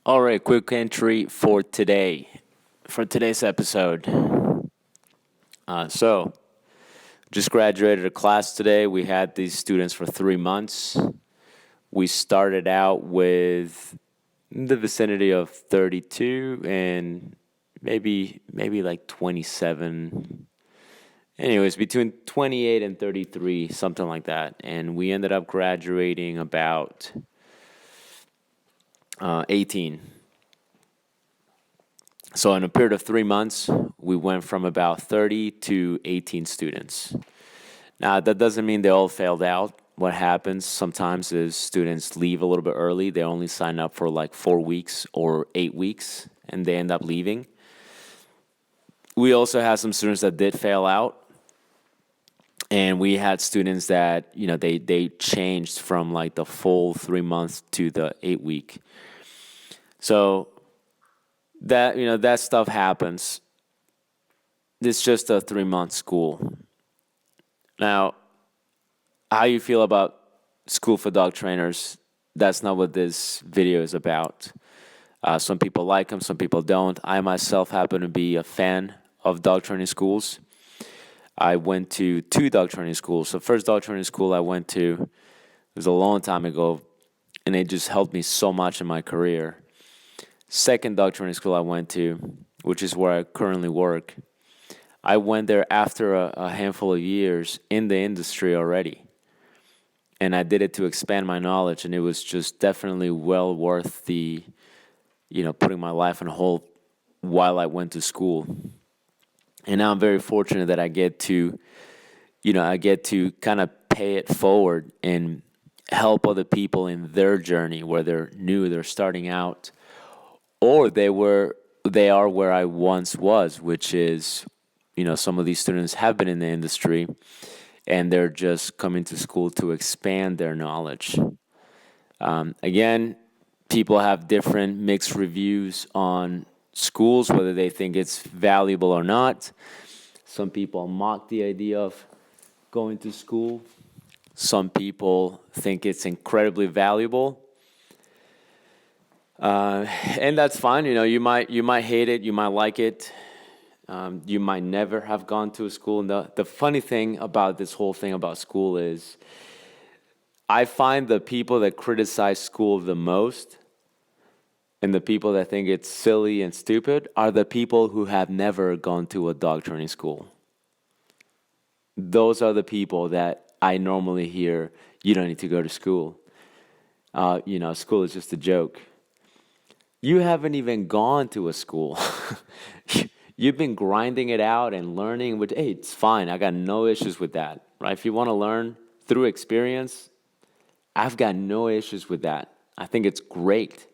All right, quick entry for today's episode. Just graduated a class today. We had these students for 3 months. We started out with the vicinity of 32 and maybe like 27. Anyways, between 28 and 33, something like that. And we ended up graduating about 18. So in a period of 3 months, we went from about 30 to 18 students. Now, that doesn't mean they all failed out. What happens sometimes is students leave a little bit early. They only sign up for like 4 weeks or 8 weeks, and they end up leaving. We also had some students that did fail out. And we had students that, they changed from like the full 3 months to the 8 week. So that stuff happens. It's just a 3 month school. Now, how you feel about school for dog trainers, that's not what this video is about. Some people like them, some people don't. I myself happen to be a fan of dog training schools. I went to 2 dog training schools. The first dog training school I went to was a long time ago, and it just helped me so much in my career. Second dog training school I went to, which is where I currently work, I went there after a handful of years in the industry already. And I did it to expand my knowledge, and it was just definitely well worth the, putting my life on hold while I went to school. And now I'm very fortunate that I get to kind of pay it forward and help other people in their journey where they're new, they're starting out, or they are where I once was, which is, some of these students have been in the industry and they're just coming to school to expand their knowledge. Again, people have different mixed reviews on schools, whether they think it's valuable or not. Some people mock the idea of going to school. Some people think it's incredibly valuable. And that's fine. You might hate it, you might like it. You might never have gone to a school. And the funny thing about this whole thing about school is I find the people that criticize school the most and the people that think it's silly and stupid are the people who have never gone to a dog training school. Those are the people that I normally hear, you don't need to go to school. School is just a joke. You haven't even gone to a school. You've been grinding it out and learning, but hey, it's fine. I got no issues with that, right? If you want to learn through experience, I've got no issues with that. I think it's great.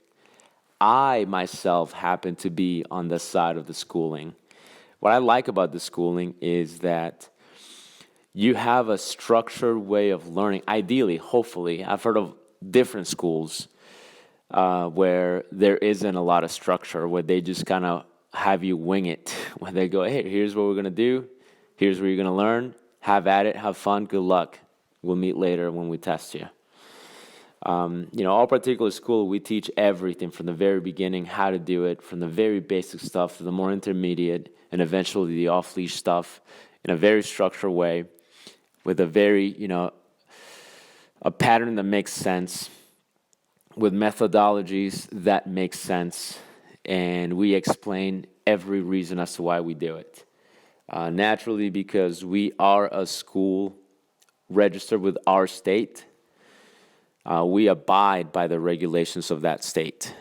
I myself happen to be on the side of the schooling. What I like about the schooling is that you have a structured way of learning. Ideally, hopefully, I've heard of different schools where there isn't a lot of structure, where they just kind of have you wing it, where they go, hey, here's what we're going to do, here's where you're going to learn, have at it, have fun, good luck. We'll meet later when we test you. Our particular school, we teach everything from the very beginning, how to do it, from the very basic stuff to the more intermediate, and eventually the off-leash stuff in a very structured way with a very, a pattern that makes sense, with methodologies that make sense, and we explain every reason as to why we do it. Naturally, because we are a school registered with our state, we abide by the regulations of that state.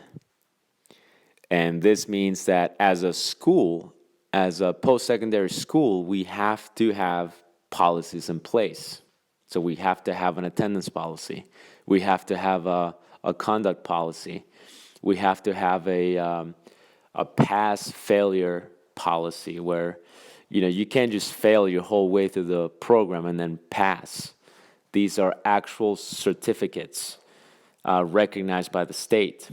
And this means that as a school, as a post-secondary school, we have to have policies in place. So we have to have an attendance policy. We have to have a conduct policy. We have to have a pass-failure policy where, you can't just fail your whole way through the program and then pass. These are actual certificates recognized by the state.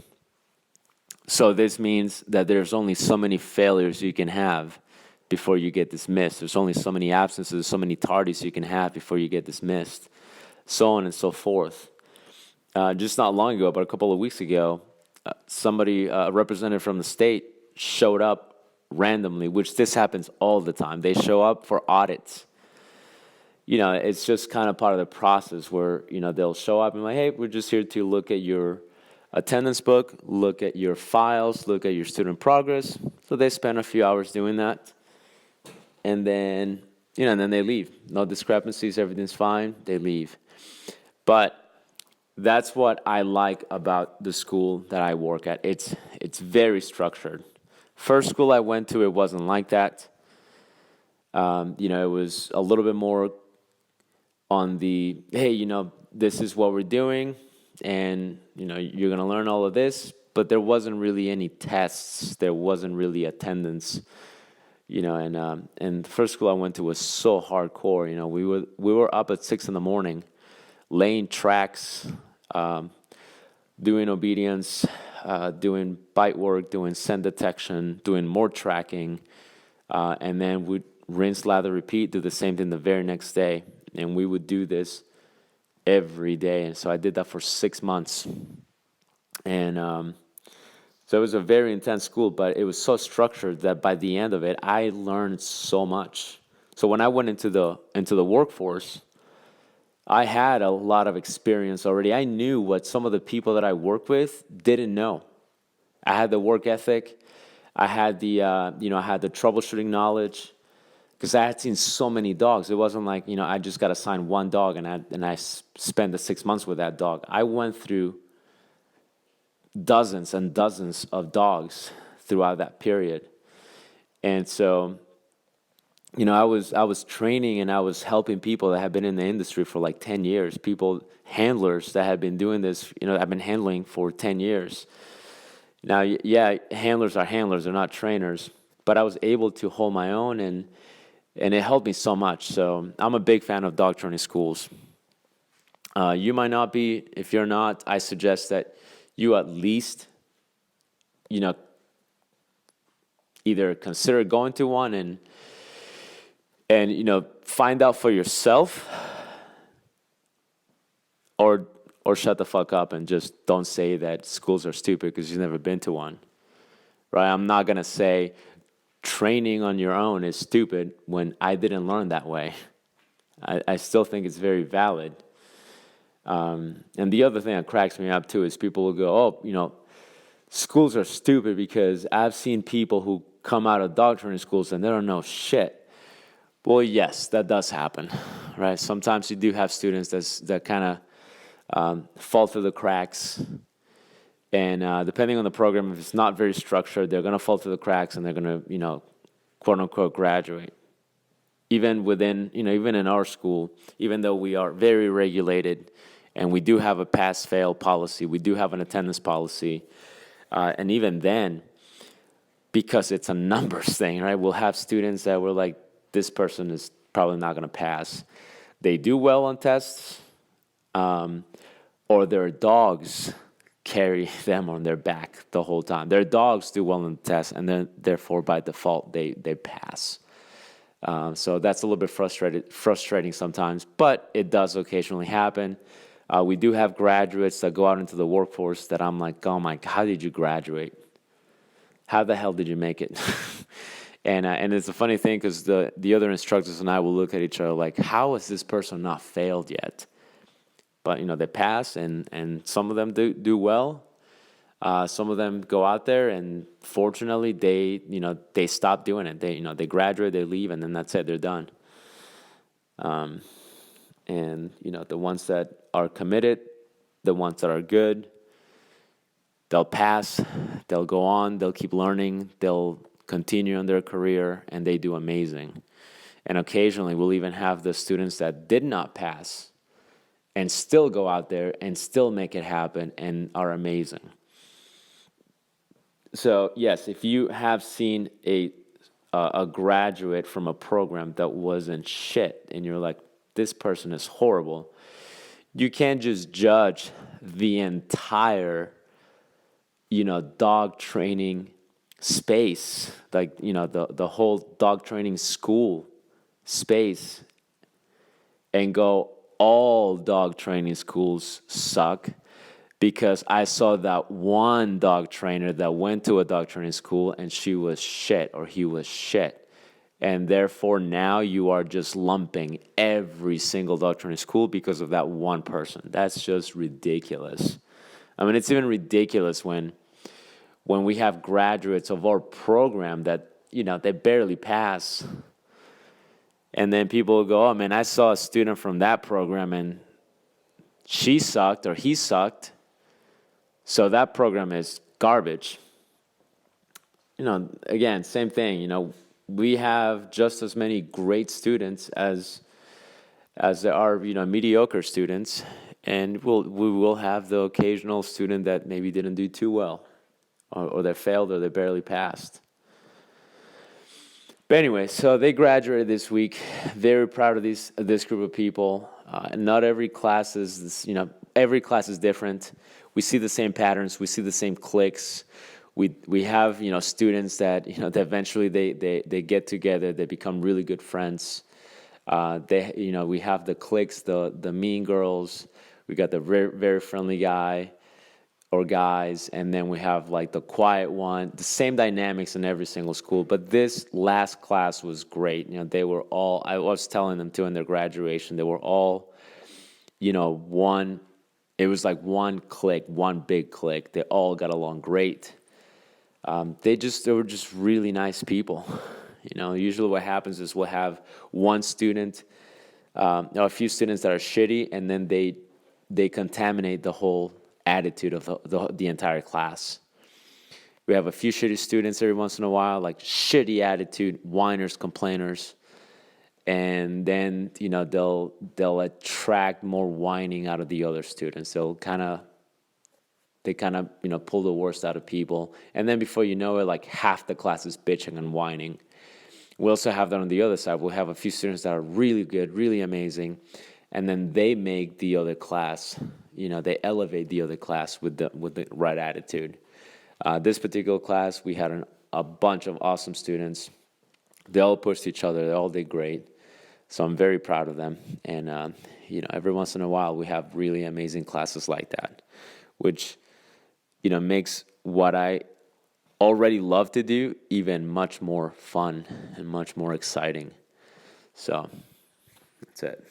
So this means that there's only so many failures you can have before you get dismissed. There's only so many absences, so many tardies you can have before you get dismissed, so on and so forth. Just not long ago, but a couple of weeks ago, somebody, a representative from the state, showed up randomly, which this happens all the time. They show up for audits. It's just kind of part of the process where, they'll show up and like, hey, we're just here to look at your attendance book, look at your files, look at your student progress. So they spend a few hours doing that. And then, and then they leave. No discrepancies, everything's fine, they leave. But that's what I like about the school that I work at. It's very structured. First school I went to, it wasn't like that. It was a little bit more on the, hey, this is what we're doing, and, you're going to learn all of this, but there wasn't really any tests. There wasn't really attendance, and the first school I went to was so hardcore. We were up at 6 a.m, laying tracks, doing obedience, doing bite work, doing scent detection, doing more tracking, and then we'd rinse, lather, repeat, do the same thing the very next day. And we would do this every day. And so I did that for 6 months. And so it was a very intense school, but it was so structured that by the end of it, I learned so much. So when I went into the workforce, I had a lot of experience already. I knew what some of the people that I worked with didn't know. I had the work ethic. I had the troubleshooting knowledge, because I had seen so many dogs. It wasn't like, I just got assigned one dog and I spent the 6 months with that dog. I went through dozens and dozens of dogs throughout that period. And so, I was training and I was helping people that had been in the industry for like 10 years, handlers that had been doing this, I've been handling for 10 years. Now, yeah, handlers are handlers, they're not trainers, but I was able to hold my own, and it helped me so much. So I'm a big fan of dog training schools. You might not be. If you're not, I suggest that you at least, either consider going to one and find out for yourself, or shut the fuck up and just don't say that schools are stupid because you've never been to one, right? I'm not gonna say training on your own is stupid when I didn't learn that way. I still think it's very valid. And the other thing that cracks me up too is people will go, schools are stupid because I've seen people who come out of dog training schools and they don't know shit. Well, yes, that does happen, right? Sometimes you do have students that kind of fall through the cracks. And depending on the program, if it's not very structured, they're going to fall through the cracks and they're going to, quote unquote, graduate. Even even in our school, even though we are very regulated and we do have a pass-fail policy, we do have an attendance policy, and even then, because it's a numbers thing, right? We'll have students that we're like, this person is probably not going to pass. They do well on tests, or their dogs carry them on their back the whole time. Their dogs do well on the test, and then therefore by default they pass. So that's a little bit frustrating sometimes, but it does occasionally happen. We do have graduates that go out into the workforce that I'm like, oh my, how did you graduate? How the hell did you make it? And it's a funny thing because the other instructors and I will look at each other like, how has this person not failed yet? But they pass, and some of them do well. Some of them go out there, and fortunately, they stop doing it. They graduate, they leave, and then that's it. They're done. And the ones that are committed, the ones that are good, they'll pass. They'll go on. They'll keep learning. They'll continue in their career, and they do amazing. And occasionally, we'll even have the students that did not pass and still go out there and still make it happen and are amazing. So yes, if you have seen a graduate from a program that wasn't shit and you're like, this person is horrible, you can't just judge the entire, dog training space, like, the whole dog training school space, and go, all dog training schools suck. because I saw that one dog trainer that went to a dog training school and she was shit or he was shit. And therefore now you are just lumping every single dog training school because of that one person. That's just ridiculous. I mean, it's even ridiculous when we have graduates of our program that, they barely pass. And then people will go, oh man, I saw a student from that program and she sucked or he sucked. So that program is garbage. Again, same thing. We have just as many great students as there are, mediocre students, and we will have the occasional student that maybe didn't do too well, or they failed, or they barely passed. But anyway, so they graduated this week. Very proud of this group of people. Not every class is this, every class is different. We see the same patterns. We see the same cliques. We have students that that eventually they get together. They become really good friends. We have the cliques, the mean girls. We got the very, very friendly guy or guys, and then we have like the quiet one. The same dynamics in every single school. But this last class was great. They were all. I was telling them too in their graduation. They were all, one. It was like one clique, one big clique. They all got along great. They were just really nice people. Usually what happens is we'll have one student, a few students that are shitty, and then they contaminate the whole attitude of the entire class. We have a few shitty students every once in a while, like shitty attitude, whiners, complainers, and then they'll attract more whining out of the other students. They kind of pull the worst out of people, and then before you know it, like half the class is bitching and whining. We also have that on the other side. We'll have a few students that are really good, really amazing, and then they make the other class, they elevate the other class with the right attitude. This particular class, we had a bunch of awesome students. They all pushed each other. They all did great. So I'm very proud of them. And, every once in a while, we have really amazing classes like that, which, makes what I already love to do even much more fun and much more exciting. So that's it.